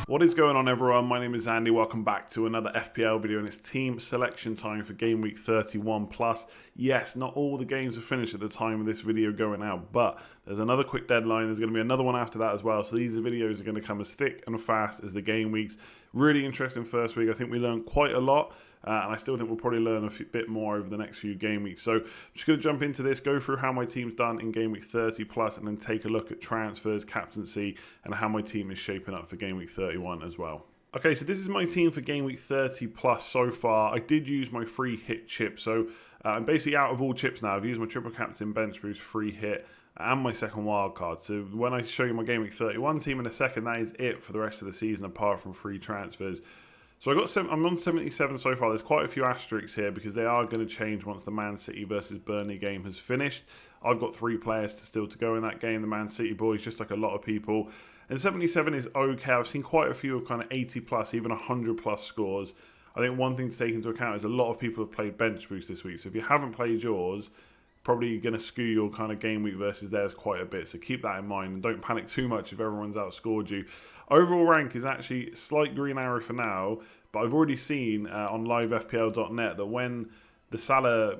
What is going on, everyone? My name is Andy. Welcome back to another FPL video, and it's team selection time for game week 31 plus. Yes, not all the games are finished at the time of this video going out, but there's another quick deadline. There's going to be another one after that as well. So these videos are going to come as thick and fast as the game weeks. Really interesting first week. I think we learned quite a lot, and I still think we'll probably learn a bit more over the next few game weeks. So I'm just going to jump into this, go through how my team's done in game week 30 plus, and then take a look at transfers, captaincy, and how my team is shaping up for game week 31 as well. Okay, so this is my team for game week 30 plus so far. I did use my free hit chip, so I'm basically out of all chips now. I've used my triple captain, bench boost, free hit, and my second wild card. So when I show you my game week 31 team in a second, that is it for the rest of the season apart from free transfers. So I'm on 77 so far. There's quite a few asterisks here because they are going to change once the Man City versus Burnley game has finished. I've got 3 players still to go in that game. The Man City boys, just like a lot of people. And 77 is okay. I've seen quite a few of kind of 80 plus, even 100 plus scores. I think one thing to take into account is a lot of people have played bench boost this week. So if you haven't played yours, probably going to skew your kind of game week versus theirs quite a bit. So keep that in mind and don't panic too much if everyone's outscored you. Overall rank is actually slight green arrow for now, but I've already seen on livefpl.net that when Salah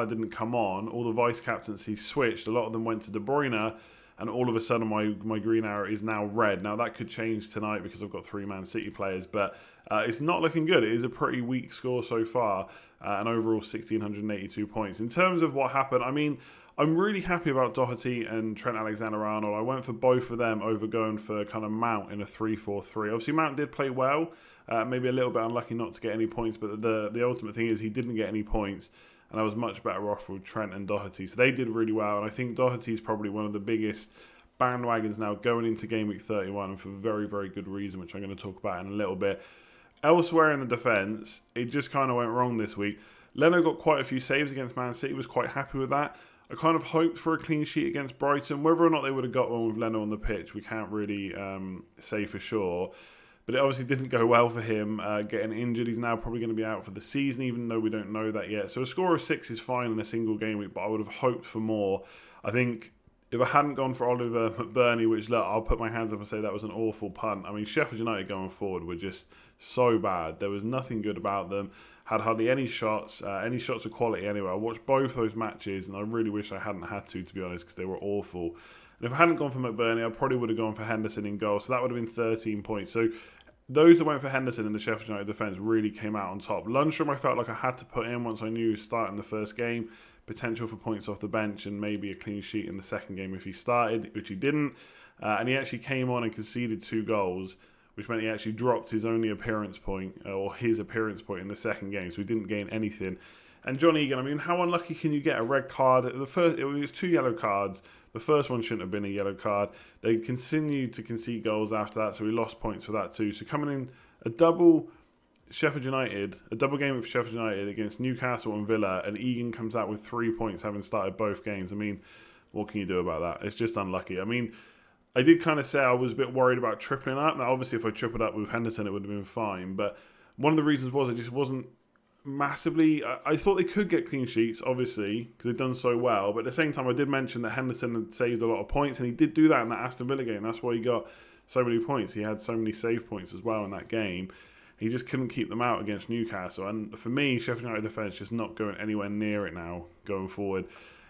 didn't come on, all the vice captaincy switched. A lot of them went to De Bruyne, and all of a sudden my green arrow is now red. Now that could change tonight because I've got 3 Man City players, but it's not looking good. It is a pretty weak score so far, and overall 1,682 points. In terms of what happened, I mean, I'm really happy about Doherty and Trent Alexander-Arnold. I went for both of them over going for kind of Mount in a 3-4-3. Obviously, Mount did play well, maybe a little bit unlucky not to get any points, but the ultimate thing is he didn't get any points, and I was much better off with Trent and Doherty. So they did really well, and I think Doherty is probably one of the biggest bandwagons now going into game week 31, and for very, very good reason, which I'm going to talk about in a little bit. Elsewhere in the defence, it just kind of went wrong this week. Leno got quite a few saves against Man City, was quite happy with that. I kind of hoped for a clean sheet against Brighton. Whether or not they would have got one with Leno on the pitch, we can't really say for sure. But it obviously didn't go well for him, getting injured. He's now probably going to be out for the season, even though we don't know that yet. So a score of 6 is fine in a single game week, but I would have hoped for more. I think if I hadn't gone for Oliver McBurney, which, look, I'll put my hands up and say that was an awful punt. I mean, Sheffield United going forward were just so bad. There was nothing good about them. Had hardly any shots of quality anyway. I watched both those matches, and I really wish I hadn't had to be honest, because they were awful. And if I hadn't gone for McBurney, I probably would have gone for Henderson in goal, so that would have been 13 points. So those that went for Henderson in the Sheffield United defence really came out on top. Lundstrom I felt like I had to put in once I knew he was starting the first game. Potential for points off the bench and maybe a clean sheet in the second game if he started, which he didn't. And he actually came on and conceded 2 goals, which meant he actually dropped his only appearance point, or his appearance point in the second game, so he didn't gain anything. And John Egan, I mean, how unlucky can you get? A red card? It was 2 yellow cards. The first one shouldn't have been a yellow card. They continued to concede goals after that, so we lost points for that too. So coming in a double game for Sheffield United against Newcastle and Villa, and Egan comes out with 3 points having started both games. I mean, what can you do about that? It's just unlucky. I mean, I did kind of say I was a bit worried about tripling up. Now, obviously, if I tripled up with Henderson, it would have been fine. But one of the reasons was I just wasn't massively... I thought they could get clean sheets, obviously, because they'd done so well. But at the same time, I did mention that Henderson had saved a lot of points, and he did do that in that Aston Villa game. That's why he got so many points. He had so many save points as well in that game. He just couldn't keep them out against Newcastle. And for me, Sheffield United defence just not going anywhere near it now going forward.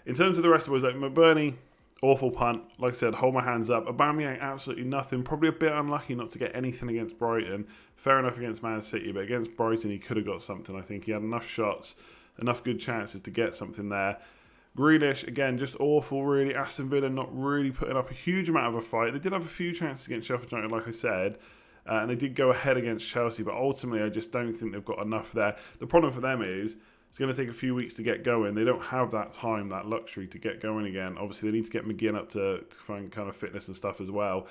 In terms of the rest of it, like McBurney, awful punt. Like I said, hold my hands up. Aubameyang, absolutely nothing. Probably a bit unlucky not to get anything against Brighton. Fair enough against Man City, but against Brighton, he could have got something. I think he had enough shots, enough good chances to get something there. Grealish, again, just awful, really. Aston Villa not really putting up a huge amount of a fight. They did have a few chances against Sheffield United, like I said. And they did go ahead against Chelsea, but ultimately I just don't think they've got enough there. The problem for them is it's going to take a few weeks to get going. They don't have that time, that luxury to get going again. Obviously, they need to get McGinn up to find kind of fitness and stuff as well.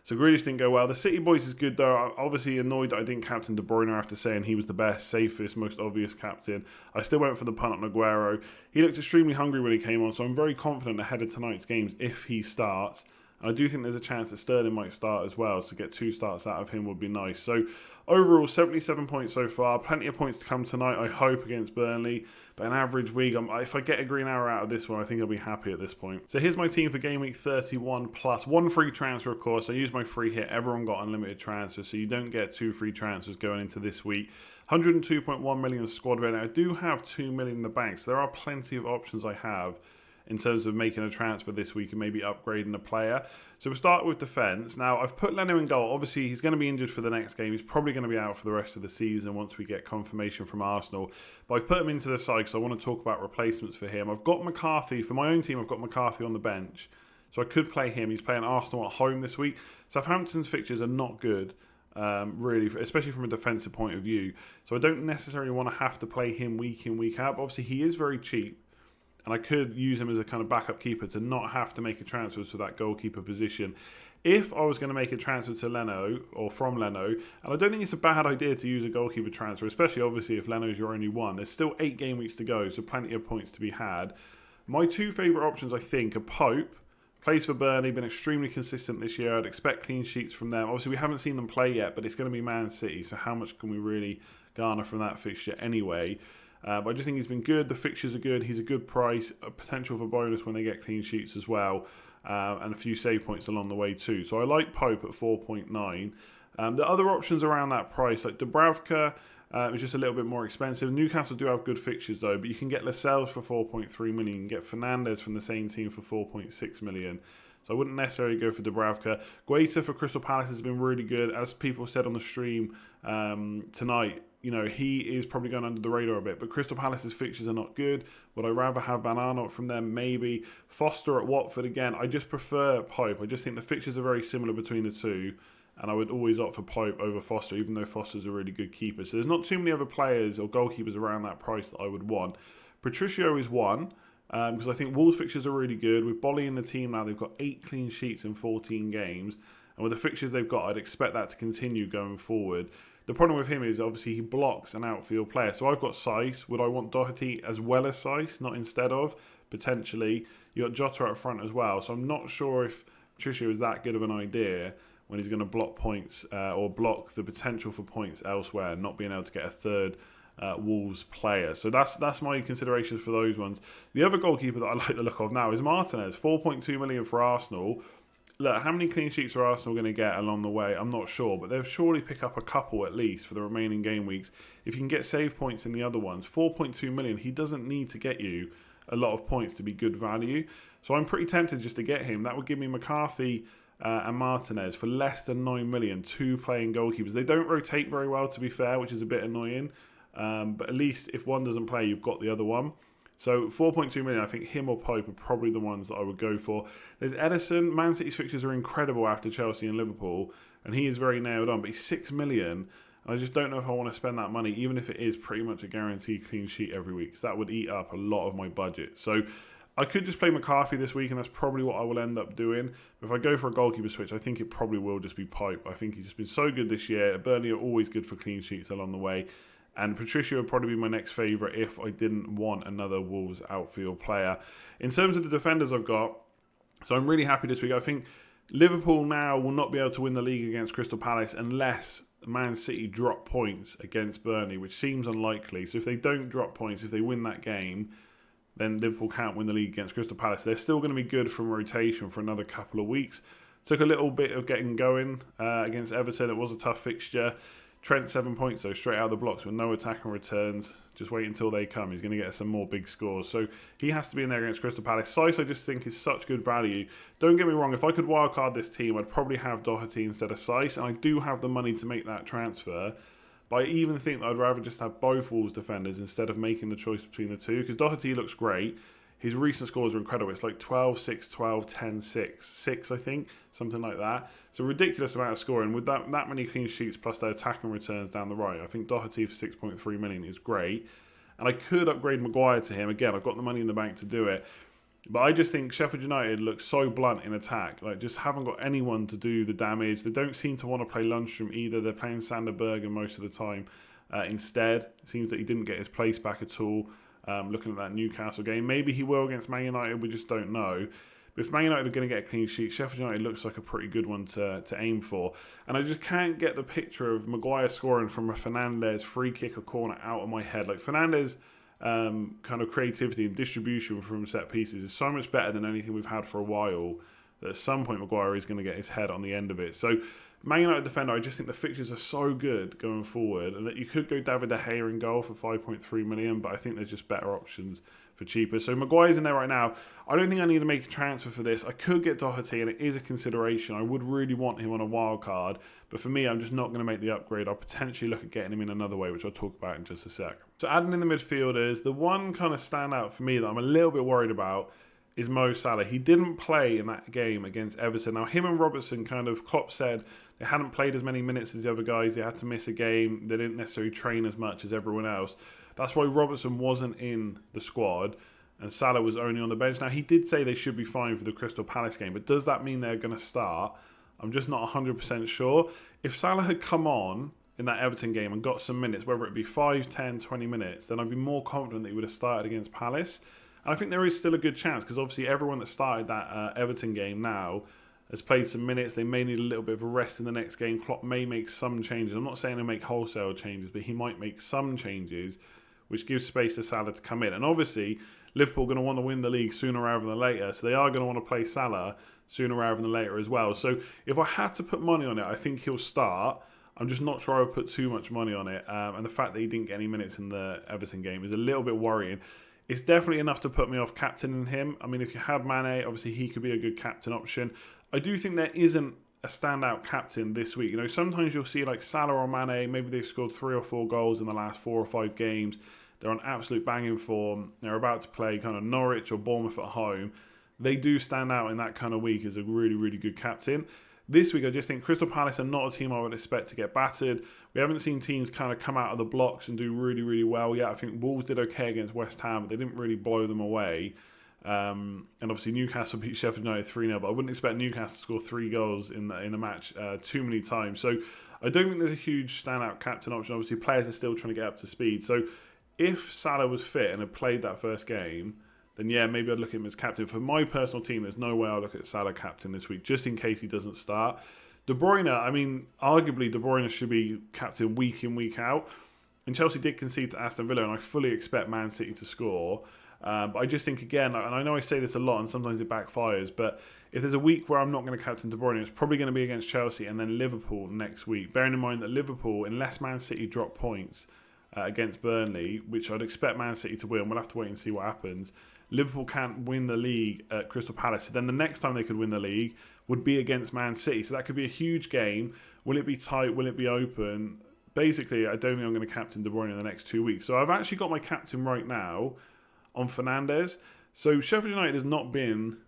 So Grealish didn't go well. The City boys is good, though. I'm obviously annoyed that I didn't captain De Bruyne after saying he was the best, safest, most obvious captain. I still went for the punt on Aguero. He looked extremely hungry when he came on, so I'm very confident ahead of tonight's games if he starts. And I do think there's a chance that Sterling might start as well, so get 2 starts out of him would be nice. So overall, 77 points so far. Plenty of points to come tonight, I hope, against Burnley. But an average week, if I get a green arrow out of this one, I think I'll be happy at this point. So here's my team for Game Week 31 plus. 1 free transfer, of course. I used my free hit. Everyone got unlimited transfers, so you don't get 2 free transfers going into this week. 102.1 million squad rating. I do have 2 million in the bank, so there are plenty of options I have in terms of making a transfer this week and maybe upgrading a player. So we'll start with defence. Now, I've put Leno in goal. Obviously, he's going to be injured for the next game. He's probably going to be out for the rest of the season once we get confirmation from Arsenal. But I've put him into the side because I want to talk about replacements for him. I've got McCarthy. For my own team, I've got McCarthy on the bench. So I could play him. He's playing Arsenal at home this week. Southampton's fixtures are not good, really, especially from a defensive point of view. So I don't necessarily want to have to play him week in, week out. But obviously, he is very cheap. And I could use him as a kind of backup keeper to not have to make a transfer to that goalkeeper position. If I was going to make a transfer to Leno or from Leno, and I don't think it's a bad idea to use a goalkeeper transfer, especially obviously if Leno's your only one. There's still 8 game weeks to go, so plenty of points to be had. My 2 favourite options, I think, are Pope. Plays for Burnley, been extremely consistent this year. I'd expect clean sheets from them. Obviously, we haven't seen them play yet, but it's going to be Man City, so how much can we really garner from that fixture anyway? But I just think he's been good. The fixtures are good. He's a good price. A potential for bonus when they get clean sheets as well. And a few save points along the way too. So I like Pope at 4.9. The other options around that price, like Dubravka, is just a little bit more expensive. Newcastle do have good fixtures though, but you can get Lascelles for 4.3 million. You can get Fernandes from the same team for 4.6 million. So I wouldn't necessarily go for Dubravka. Guaita for Crystal Palace has been really good. As people said on the stream tonight, you know, he is probably going under the radar a bit, but Crystal Palace's fixtures are not good. Would I rather have Van Arnold from them? Maybe. Foster at Watford again. I just prefer Pope. I just think the fixtures are very similar between the two, and I would always opt for Pope over Foster, even though Foster's a really good keeper. So there's not too many other players or goalkeepers around that price that I would want. Patricio is one, because I think Wolves fixtures are really good. With Bolly in the team now, they've got 8 clean sheets in 14 games, and with the fixtures they've got, I'd expect that to continue going forward. The problem with him is obviously he blocks an outfield player. So I've got Saiss. Would I want Doherty as well as Saiss, not instead of? Potentially. You got Jota up front as well. So I'm not sure if Patricio is that good of an idea when he's going to block points or block the potential for points elsewhere, not being able to get a third Wolves player. So that's my considerations for those ones. The other goalkeeper that I like the look of now is Martinez. 4.2 million for Arsenal. Look, how many clean sheets are Arsenal going to get along the way? I'm not sure, but they'll surely pick up a couple at least for the remaining game weeks. If you can get save points in the other ones, 4.2 million, he doesn't need to get you a lot of points to be good value. So I'm pretty tempted just to get him. That would give me McCarthy and Martinez for less than 9 million, 2 playing goalkeepers. They don't rotate very well, to be fair, which is a bit annoying. But at least if one doesn't play, you've got the other one. So 4.2 million, I think him or Pope are probably the ones that I would go for. There's Edison. Man City's fixtures are incredible after Chelsea and Liverpool, and he is very nailed on, but he's 6 million. And I just don't know if I want to spend that money, even if it is pretty much a guaranteed clean sheet every week. So that would eat up a lot of my budget. So I could just play McCarthy this week, and that's probably what I will end up doing. But if I go for a goalkeeper switch, I think it probably will just be Pope. I think he's just been so good this year. Burnley are always good for clean sheets along the way. And Patricio would probably be my next favourite if I didn't want another Wolves outfield player. In terms of the defenders I've got, so I'm really happy this week. I think Liverpool now will not be able to win the league against Crystal Palace unless Man City drop points against Burnley, which seems unlikely. So if they don't drop points, if they win that game, then Liverpool can't win the league against Crystal Palace. They're still going to be good from rotation for another couple of weeks. Took a little bit of getting going against Everton. It was a tough fixture. Trent 7 points though, straight out of the blocks with no attacking returns. Just wait until they come. He's going to get some more big scores. So he has to be in there against Crystal Palace. Saiss I just think is such good value. Don't get me wrong, if I could wildcard this team, I'd probably have Doherty instead of Saiss. And I do have the money to make that transfer. But I even think that I'd rather just have both Wolves defenders instead of making the choice between the two. Because Doherty looks great. His recent scores are incredible. It's like 12, 6, 12, 10, 6. 6, I think. Something like that. It's a ridiculous amount of scoring. With that many clean sheets plus their attacking returns down the right, I think Doherty for 6.3 million is great. And I could upgrade Maguire to him. Again, I've got the money in the bank to do it. But I just think Sheffield United looks so blunt in attack. Like, just haven't got anyone to do the damage. They don't seem to want to play Lundstrom either. They're playing Sander Bergen most of the time. Instead, it seems that he didn't get his place back at all. Looking at that Newcastle game. Maybe he will against Man United, we just don't know. But if Man United are going to get a clean sheet, Sheffield United looks like a pretty good one to aim for. And I just can't get the picture of Maguire scoring from a Fernandes free kick or corner out of my head. Like Fernandes' kind of creativity and distribution from set pieces is so much better than anything we've had for a while, that at some point Maguire is going to get his head on the end of it. So Man United defender, I just think the fixtures are so good going forward, and that you could go David De Gea in goal for 5.3 million, but I think there's just better options for cheaper. So Maguire's in there right now. I don't think I need to make a transfer for this. I could get Doherty, and it is a consideration. I would really want him on a wild card, but for me, I'm just not going to make the upgrade. I'll potentially look at getting him in another way, which I'll talk about in just a sec. So adding in the midfielders, the one kind of standout for me that I'm a little bit worried about is Mo Salah. He didn't play in that game against Everton. Now, him and Robertson Klopp said they hadn't played as many minutes as the other guys. They had to miss a game. They didn't necessarily train as much as everyone else. That's why Robertson wasn't in the squad and Salah was only on the bench. Now, he did say they should be fine for the Crystal Palace game, but does that mean they're going to start? I'm just not 100% sure. If Salah had come on in that Everton game and got some minutes, whether it be 5, 10, 20 minutes, then I'd be more confident that he would have started against Palace. And I think there is still a good chance, because obviously everyone that started that Everton game now has played some minutes. They may need a little bit of a rest in the next game. Klopp may make some changes. I'm not saying he'll make wholesale changes, but he might make some changes, which gives space to Salah to come in. And obviously, Liverpool are going to want to win the league sooner rather than later, so they are going to want to play Salah sooner rather than later as well. So if I had to put money on it, I think he'll start. I'm just not sure I would put too much money on it. And the fact that he didn't get any minutes in the Everton game is a little bit worrying. It's definitely enough to put me off captaining him. I mean, if you had Mane, obviously he could be a good captain option. I do think there isn't a standout captain this week. You know, sometimes you'll see like Salah or Mane, maybe they've scored 3 or 4 goals in the last 4 or 5 games. They're on absolute banging form. They're about to play kind of Norwich or Bournemouth at home. They do stand out in that kind of week as a really, really good captain. This week, I just think Crystal Palace are not a team I would expect to get battered. We haven't seen teams kind of come out of the blocks and do really, really well yet. I think Wolves did okay against West Ham, but they didn't really blow them away. And obviously Newcastle beat Sheffield United 3-0, but I wouldn't expect Newcastle to score 3 goals in a match too many times. So I don't think there's a huge standout captain option. Obviously, players are still trying to get up to speed. So if Salah was fit and had played that first game, then yeah, maybe I'd look at him as captain. For my personal team, there's no way I'll look at Salah captain this week, just in case he doesn't start. De Bruyne, I mean, arguably De Bruyne should be captain week in, week out. And Chelsea did concede to Aston Villa, and I fully expect Man City to score. But I just think, again, and I know I say this a lot, and sometimes it backfires, but if there's a week where I'm not going to captain De Bruyne, it's probably going to be against Chelsea and then Liverpool next week. Bearing in mind that Liverpool, unless Man City drop points against Burnley, which I'd expect Man City to win, we'll have to wait and see what happens. Liverpool can't win the league at Crystal Palace. So then the next time they could win the league would be against Man City. So that could be a huge game. Will it be tight? Will it be open? Basically, I don't think I'm going to captain De Bruyne in the next 2 weeks. So I've actually got my captain right now on Fernandes. So Sheffield United has not been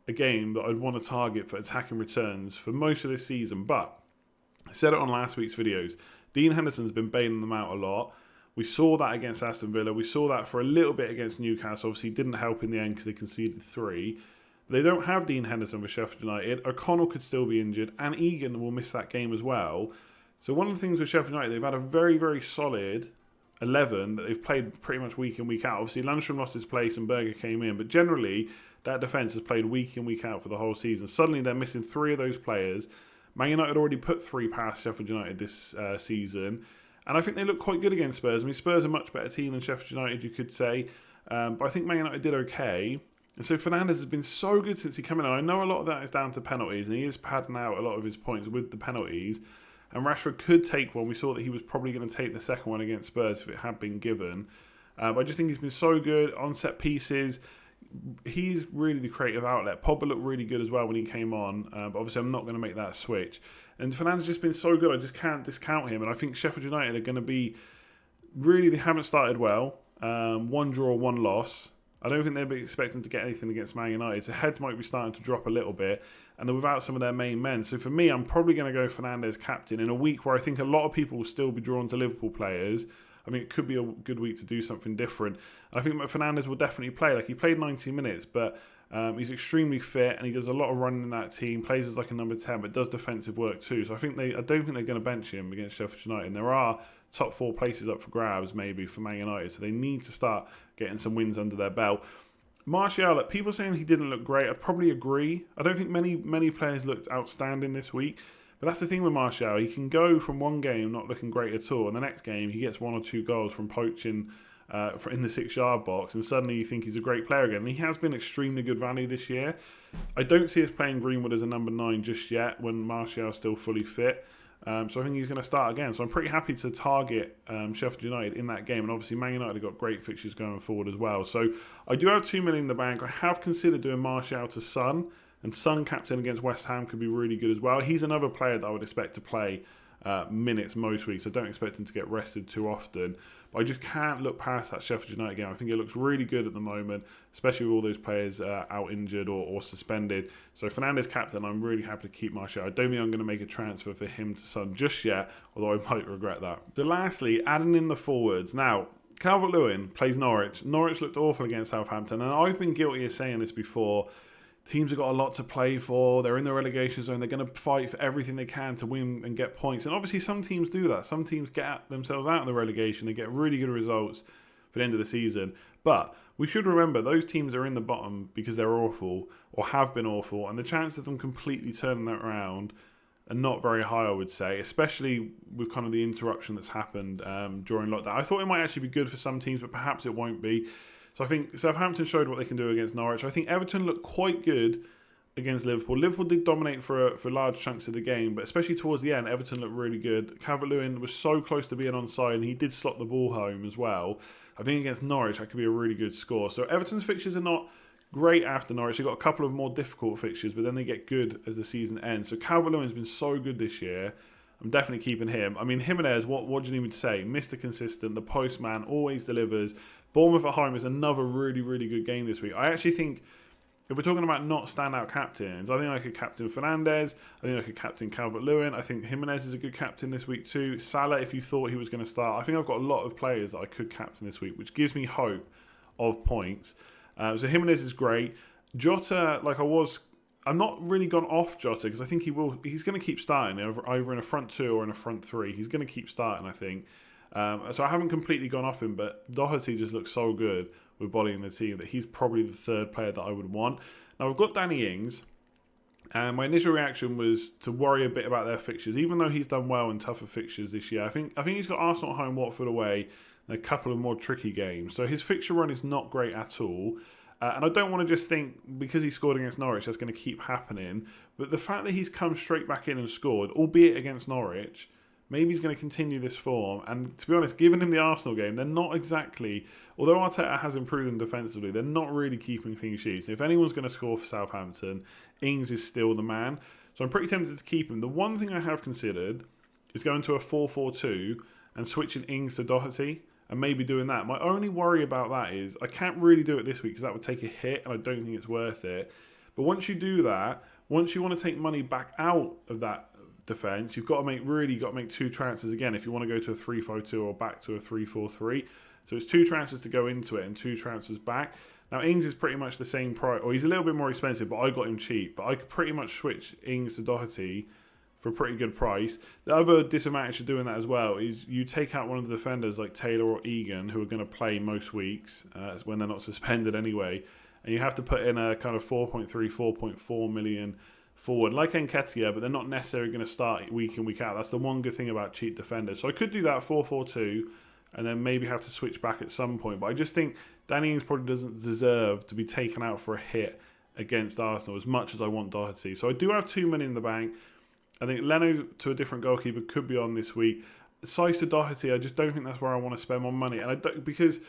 a game that I'd want to target for attacking returns for most of this season. But I said it on last week's videos. Dean Henderson's been bailing them out a lot. We saw that against Aston Villa. We saw that for a little bit against Newcastle. Obviously, didn't help in the end because they conceded 3. They don't have Dean Henderson for Sheffield United. O'Connell could still be injured, and Egan will miss that game as well. So one of the things with Sheffield United, they've had a very, very solid 11 that they've played pretty much week in, week out. Obviously, Lundstrom lost his place and Berger came in, but generally, that defence has played week in, week out for the whole season. Suddenly, they're missing 3 of those players. Man United already put 3 past Sheffield United this season. And I think they look quite good against Spurs. I mean, Spurs are a much better team than Sheffield United, you could say. But I think Man United did okay. And so Fernandes has been so good since he came in. And I know a lot of that is down to penalties, and he is padding out a lot of his points with the penalties. And Rashford could take one. We saw that he was probably going to take the second one against Spurs if it had been given. But I just think he's been so good on set pieces. He's really the creative outlet. Pogba looked really good as well when he came on. But obviously I'm not going to make that switch. And Fernandes has just been so good, I just can't discount him. And I think Sheffield United are going to be... Really, they haven't started well. 1 draw, 1 loss. I don't think they'll be expecting to get anything against Man United. So heads might be starting to drop a little bit. And they're without some of their main men. So for me, I'm probably going to go Fernandes captain in a week where I think a lot of people will still be drawn to Liverpool players. I mean, it could be a good week to do something different. And I think Fernandes will definitely play. Like, he played 90 minutes, but... he's extremely fit and he does a lot of running in that team, plays as like a number 10 but does defensive work too. So I don't think they're going to bench him against Sheffield United. And there are top 4 places up for grabs maybe for Man United, so they need to start getting some wins under their belt. Martial, people saying he didn't look great, I'd probably agree. I don't think many players looked outstanding this week. But that's the thing with Martial. He can go from one game not looking great at all, and the next game he gets 1 or 2 goals from poaching in the 6-yard box, and suddenly you think he's a great player again. And he has been extremely good value this year. I don't see us playing Greenwood as a number 9 just yet when Martial's still fully fit. So I think he's going to start again. So I'm pretty happy to target Sheffield United in that game. And obviously Man United have got great fixtures going forward as well. So I do have 2 million in the bank. I have considered doing Martial to Son. And Son captain against West Ham could be really good as well. He's another player that I would expect to play minutes most weeks. I don't expect him to get rested too often. But I just can't look past that Sheffield United game. I think it looks really good at the moment, especially with all those players out injured or suspended. So Fernandes captain, I'm really happy to keep Martial. I don't think I'm going to make a transfer for him to Son just yet, although I might regret that. So lastly, adding in the forwards. Now, Calvert-Lewin plays Norwich. Norwich looked awful against Southampton, and I've been guilty of saying this before. Teams have got a lot to play for. They're in the relegation zone. They're going to fight for everything they can to win and get points. And obviously some teams do that. Some teams get themselves out of the relegation. They get really good results for the end of the season. But we should remember those teams are in the bottom because they're awful or have been awful. And the chance of them completely turning that around are not very high, I would say, especially with kind of the interruption that's happened during lockdown. I thought it might actually be good for some teams, but perhaps it won't be. So I think Southampton showed what they can do against Norwich. I think Everton looked quite good against Liverpool. Liverpool did dominate for large chunks of the game, but especially towards the end, Everton looked really good. Calvert-Lewin was so close to being onside, and he did slot the ball home as well. I think against Norwich, that could be a really good score. So Everton's fixtures are not great after Norwich. They've got a couple of more difficult fixtures, but then they get good as the season ends. So Calvert-Lewin's been so good this year. I'm definitely keeping him. I mean, Jimenez, what do you need me to say? Mr. Consistent, the postman, always delivers. Bournemouth at home is another really, really good game this week. I actually think, if we're talking about not standout captains, I think I could captain Fernandes. I think I could captain Calvert-Lewin. I think Jimenez is a good captain this week too. Salah, if you thought he was going to start. I think I've got a lot of players that I could captain this week, which gives me hope of points. So Jimenez is great. Jota, I'm not really gone off Jota because I think he's going to keep starting either in a front 2 or in a front 3. He's going to keep starting, I think. So I haven't completely gone off him, but Doherty just looks so good with Bolly in the team that he's probably the third player that I would want. Now I've got Danny Ings, and my initial reaction was to worry a bit about their fixtures, even though he's done well in tougher fixtures this year. I think he's got Arsenal at home, Watford away, and a couple of more tricky games. So his fixture run is not great at all. And I don't want to just think because he scored against Norwich that's going to keep happening. But the fact that he's come straight back in and scored, albeit against Norwich, maybe he's going to continue this form. And to be honest, given him the Arsenal game, they're not exactly, although Arteta has improved them defensively, they're not really keeping clean sheets. If anyone's going to score for Southampton, Ings is still the man. So I'm pretty tempted to keep him. The one thing I have considered is going to a 4-4-2 and switching Ings to Doherty and maybe doing that. My only worry about that is I can't really do it this week because that would take a hit and I don't think it's worth it. But once you do that, once you want to take money back out of that defence, you've got to make 2 transfers again if you want to go to a 3-5-2 or back to a 3-4-3. So it's 2 transfers to go into it and 2 transfers back. Now Ings is pretty much the same price, or he's a little bit more expensive, but I got him cheap. But I could pretty much switch Ings to Doherty for a pretty good price. The other disadvantage of doing that as well is you take out one of the defenders like Taylor or Egan, who are going to play most weeks when they're not suspended anyway, and you have to put in a kind of 4.3, 4.4 million forward like Nketiah, but they're not necessarily going to start week in, week out. That's the one good thing about cheap defenders. So I could do that 4-4-2 and then maybe have to switch back at some point. But I just think Danny Ings probably doesn't deserve to be taken out for a hit against Arsenal as much as I want Doherty. So I do have 2 million in the bank. I think Leno to a different goalkeeper could be on this week. Size to Doherty, I just don't think that's where I want to spend my money. And I don't, because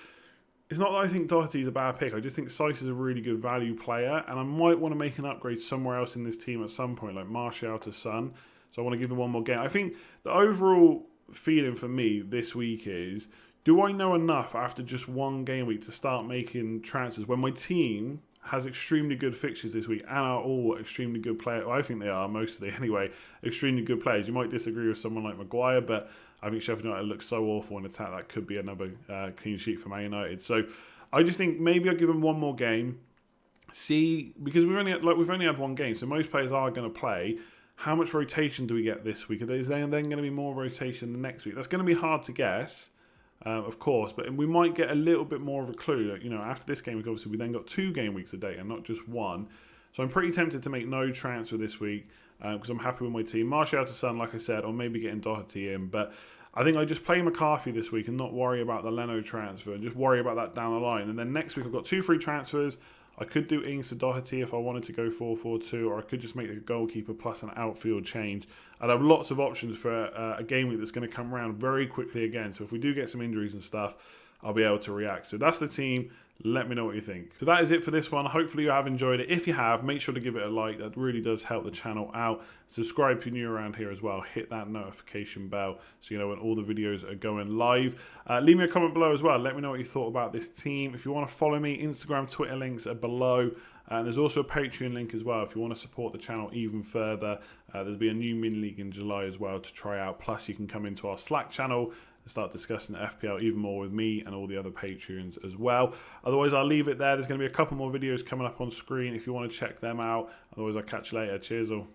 it's not that I think Doherty is a bad pick. I just think Sice is a really good value player, and I might want to make an upgrade somewhere else in this team at some point, like Martial to Son. So I want to give him one more game. I think the overall feeling for me this week is, do I know enough after just one game week to start making transfers when my team has extremely good fixtures this week and are all extremely good players? Well, I think they are, mostly anyway, extremely good players. You might disagree with someone like Maguire, but I think Sheffield United looks so awful in attack that could be another clean sheet for Man United. So I just think maybe I'll give them one more game. See, because we've only had one game, so most players are going to play. How much rotation do we get this week? Is there then going to be more rotation the next week? That's going to be hard to guess. of course, but we might get a little bit more of a clue. You know, after this game week, obviously we then got 2 game weeks of data, not just 1. So I'm pretty tempted to make no transfer this week because I'm happy with my team. Martial to Son, like I said, or maybe getting Doherty in, but I think I just play McCarthy this week and not worry about the Leno transfer and just worry about that down the line. And then next week I've got 2 free transfers. I could do Ings to Doherty if I wanted to go 4-4-2, or I could just make the goalkeeper plus an outfield change. I'd have lots of options for a game week that's going to come around very quickly again. So if we do get some injuries and stuff, I'll be able to react. So that's the team. Let me know what you think. So that is it for this one. Hopefully you have enjoyed it. If you have, make sure to give it a like. That really does help the channel out. Subscribe if you're new around here as well. Hit that notification bell so you know when all the videos are going live. Leave me a comment below as well. Let me know what you thought about this team. If you want to follow me, Instagram, Twitter links are below. And there's also a Patreon link as well if you want to support the channel even further. There'll be a new mini league in July as well to try out. Plus you can come into our Slack channel and start discussing the FPL even more with me and all the other Patreons as well. Otherwise, I'll leave it there. There's going to be a couple more videos coming up on screen if you want to check them out. Otherwise, I'll catch you later. Cheers all.